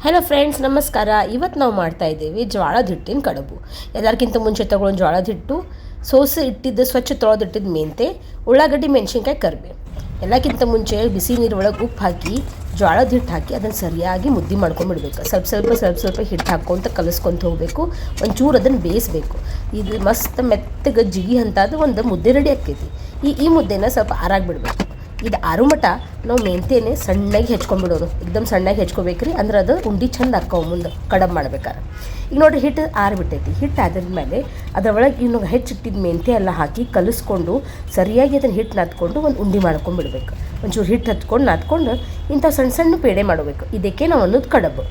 Hello friends, ನಮಸ್ಕಾರ. ಇವತ್ತು ನಾವು ಮಾಡ್ತಾ ಇದ್ದೀವಿ ಜೋಳದ ಹಿಟ್ಟಿನ ಕಡುಬು. ಎಲ್ಲರಿಗಿಂತ ಮುಂಚೆ ತೊಗೊಂಡು ಜೋಳದ ಹಿಟ್ಟು, ಸೋಸೆ ಇಟ್ಟಿದ್ದು ಸ್ವಚ್ಛ ತೊಳೆದಿಟ್ಟಿದ್ದು ಮೆಂತೆ, ಉಳ್ಳಾಗಡ್ಡಿ, ಮೆಣಸಿನ್ಕಾಯಿ, ಕರಿಬೇವು. ಎಲ್ಲಕ್ಕಿಂತ ಮುಂಚೆ ಬಿಸಿ ನೀರು ಒಳಗೆ ಉಪ್ಪು ಹಾಕಿ ಜೋಳದ ಹಿಟ್ಟು ಹಾಕಿ ಅದನ್ನು ಸರಿಯಾಗಿ ಮುದ್ದೆ ಮಾಡ್ಕೊಂಡ್ಬಿಡ್ಬೇಕು. ಸ್ವಲ್ಪ ಹಿಟ್ಟು ಹಾಕ್ಕೊಂತ ಕಲಿಸ್ಕೊಂತ ಹೋಗಬೇಕು. ಒಂಚೂರು ಅದನ್ನು ಬೇಯಿಸ್ಬೇಕು. ಇದು ಮಸ್ತ್ ಮೆತ್ತಗೆ ಜಿಗಿ ಅಂತಾದ ಒಂದು ಮುದ್ದೆ ರೆಡಿ ಆಕ್ಕೈತಿ. ಈ ಮುದ್ದೆನ ಸ್ವಲ್ಪ ಆರಾಗಿಬಿಡ್ಬೇಕು. ಇದು ಆರು ಮಟ ನಾವು ಮೆಂತೆನೇ ಸಣ್ಣಗೆ ಹೆಚ್ಕೊಂಡ್ಬಿಡೋದು. ಎಕ್ದಮ್ ಸಣ್ಣಗೆ ಹೆಚ್ಕೋಬೇಕ್ರಿ, ಅಂದ್ರೆ ಅದು ಉಂಡೆ ಚಂದ ಹಾಕವು ಮುಂದೆ ಕಡಬು ಮಾಡ್ಬೇಕಾರೆ. ಈಗ ನೋಡಿರಿ, ಹಿಟ್ಟು ಆರಿಬಿಟ್ಟೈತಿ. ಹಿಟ್ಟು ಆದ್ಮೇಲೆ ಅದರ ಒಳಗೆ ಇನ್ನು ಹೆಚ್ಚಿಟ್ಟಿದ್ದು ಮೆಂತೆ ಎಲ್ಲ ಹಾಕಿ ಕಲಿಸ್ಕೊಂಡು ಸರಿಯಾಗಿ ಅದನ್ನು ಹಿಟ್ಟು ನಾದ್ಕೊಂಡು ಒಂದು ಉಂಡೆ ಮಾಡ್ಕೊಂಡ್ಬಿಡ್ಬೇಕು. ಒಂಚೂರು ಹಿಟ್ಟು ಹತ್ಕೊಂಡು ನಾದ್ಕೊಂಡು ಇಂಥ ಸಣ್ಣ ಸಣ್ಣ ಪೇಡೆ ಮಾಡಬೇಕು. ಇದಕ್ಕೆ ನಾವು ಅನ್ನೋದು ಕಡಬು.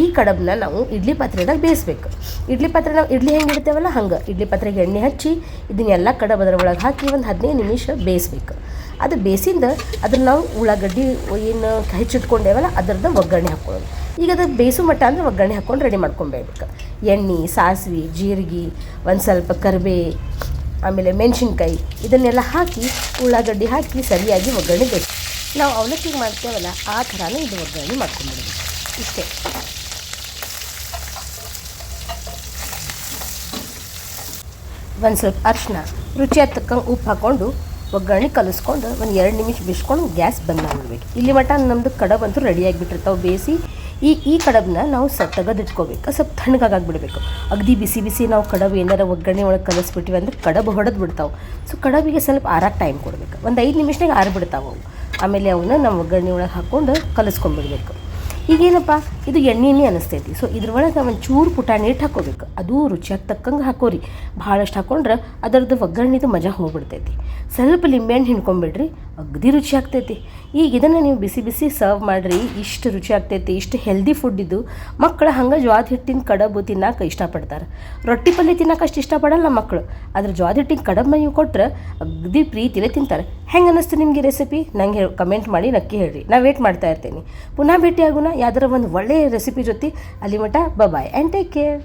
ಈ ಕಡಬನ್ನ ನಾವು ಇಡ್ಲಿ ಪಾತ್ರೆದಾಗ ಬೇಯಿಸ್ಬೇಕು. ಇಡ್ಲಿ ಪಾತ್ರೆ ನಾವು ಇಡ್ಲಿ ಹೆಂಗೆ ಇಡ್ತೇವಲ್ಲ ಹಂಗೆ ಇಡ್ಲಿ ಪಾತ್ರೆಗೆ ಎಣ್ಣೆ ಹಚ್ಚಿ ಇದನ್ನೆಲ್ಲ ಕಡಬು ಅದರ ಒಳಗೆ ಹಾಕಿ ಒಂದು 15 ನಿಮಿಷ ಬೇಯಿಸ್ಬೇಕು. ಅದು ಬೇಯಿಸಿಂದ ಅದನ್ನು ನಾವು ಉಳ್ಳಾಗಡ್ಡಿ ಏನು ಹೆಚ್ಚಿಟ್ಕೊಂಡೇವಲ್ಲ ಅದರದ್ದು ಒಗ್ಗರಣೆ ಹಾಕ್ಕೊಳ್ಳೋದು. ಈಗ ಅದು ಬೇಯಿಸೋ ಮಟ್ಟ ಅಂದರೆ ಒಗ್ಗರಣೆ ಹಾಕ್ಕೊಂಡು ರೆಡಿ ಮಾಡ್ಕೊಂಬೇಡ್ಬೇಕು. ಎಣ್ಣೆ, ಸಾಸಿವೆ, ಜೀರಿಗೆ, ಒಂದು ಸ್ವಲ್ಪ ಕರಿಬೇ, ಆಮೇಲೆ ಮೆಣಸಿನ್ಕಾಯಿ ಇದನ್ನೆಲ್ಲ ಹಾಕಿ ಉಳ್ಳಾಗಡ್ಡಿ ಹಾಕಿ ಸರಿಯಾಗಿ ಒಗ್ಗರಣೆ ಬೇಕು. ನಾವು ಅವಲಕ್ಕಿಗೆ ಮಾಡ್ತೇವಲ್ಲ ಆ ಥರನೇ ಇದು ಒಗ್ಗರಣೆ ಮಾಡ್ಕೊಂಬಿಡೋದು. ಇಷ್ಟೇ. ಒಂದು ಸ್ವಲ್ಪ ಅರಿಶಿನ, ರುಚಿಯಾದ ತಕ್ಕಂಗೆ ಉಪ್ಪು ಹಾಕ್ಕೊಂಡು ಒಗ್ಗರಣೆ ಕಲಿಸ್ಕೊಂಡು ಒಂದು 2 ನಿಮಿಷ ಬಿಸ್ಕೊಂಡು ಗ್ಯಾಸ್ ಬಂದ್ ಮಾಡಬೇಕು. ಇಲ್ಲಿ ಮಟ ನಮ್ಮದು ಕಡಬು ಅಂತೂ ರೆಡಿಯಾಗಿಬಿಟ್ಟಿರ್ತಾವೆ ಬೇಯಿಸಿ. ಈ ಕಡಬನ್ನ ನಾವು ತೆಗೆದಿಟ್ಕೋಬೇಕು. ಸ್ವಲ್ಪ ತಣ್ಣಗಾಗಿಬಿಡ್ಬೇಕು. ಅಗದಿ ಬಿಸಿ ನಾವು ಕಡಬು ಏನಾರ ಒಗ್ಗರಣೆ ಒಳಗೆ ಕಲಿಸ್ಬಿಟ್ಟಿವಿ ಅಂದ್ರೆ ಕಡಬು ಹೊಡೆದು ಬಿಡ್ತಾವೆ. ಸೊ ಕಡಬಿಗೆ ಸ್ವಲ್ಪ ಆರಾಕ ಟೈಮ್ ಕೊಡಬೇಕು. ಒಂದು 5 ನಿಮಿಷನಾಗ ಆರಿಬಿಡ್ತಾವೆ ಅವು. ಆಮೇಲೆ ಅವನ್ನ ನಾವು ಒಗ್ಗರಣೆ ಒಳಗೆ ಹಾಕ್ಕೊಂಡು ಕಲಿಸ್ಕೊಂಡ್ಬಿಡ್ಬೇಕು. ಈಗೇನಪ್ಪ ಇದು ಎಣ್ಣೆ ಅನ್ನಿಸ್ತೈತಿ. ಸೊ ಇದ್ರೊಳಗೆ ಒಂಚೂರು ಪುಟಾಣಿ ಹಿಟ್ಟು ಹಾಕ್ಕೋಬೇಕು. ಅದು ರುಚಿಯಾಗಿ ತಕ್ಕಂಗೆ ಹಾಕೋರಿ. ಭಾಳಷ್ಟು ಹಾಕ್ಕೊಂಡ್ರೆ ಅದರದ್ದು ಒಗ್ಗರಣೆದು ಮಜಾ ಹೋಗ್ಬಿಡ್ತೈತಿ. ಸ್ವಲ್ಪ ಲಿಂಬೆಹಣ್ಣು ಹಿಂಡ್ಕೊಂಬಿಡ್ರಿ, ಅಗದಿ ರುಚಿ ಆಗ್ತೈತಿ. ಈಗ ಇದನ್ನು ನೀವು ಬಿಸಿ ಸರ್ವ್ ಮಾಡಿರಿ. ಇಷ್ಟು ರುಚಿ ಆಗ್ತೈತಿ. ಇಷ್ಟು ಹೆಲ್ದಿ ಫುಡ್ ಇದು. ಮಕ್ಕಳು ಹಂಗೆ ಜ್ವಾದ ಹಿಟ್ಟಿನ ಕಡಬು ತಿನ್ನೋಕೆ ಇಷ್ಟಪಡ್ತಾರೆ. ರೊಟ್ಟಿ ಪಲ್ಯ ತಿನ್ನೋಕೆ ಅಷ್ಟು ಇಷ್ಟಪಡಲ್ಲ ಮಕ್ಕಳು. ಆದ್ರೆ ಜ್ವಾದ ಹಿಟ್ಟಿನ ಕಡಬು ನೀವು ಕೊಟ್ಟರೆ ಅಗದಿ ಪ್ರೀತಿಲೇ ತಿಂತಾರೆ. ಹೆಂಗೆ ಅನ್ನಿಸ್ತು ನಿಮಗೆ ರೆಸಿಪಿ? ನಂಗೆ ಕಮೆಂಟ್ ಮಾಡಿ ನಕ್ಕಿ ಹೇಳ್ರಿ. ನಾ ವೇಟ್ ಮಾಡ್ತಾ ಇರ್ತೀನಿ. ಪುನಃ ಭೇಟಿ ಆಗೋಣ ಯಾವ್ದಾರ ಒಂದು ಒಳ್ಳೆಯ ರೆಸಿಪಿ ಜೊತೆ. ಅಲ್ಲಿ ಮಟ ಬಾಯ್ ಆ್ಯಂಡ್ ಟೇಕ್ ಕೇರ್.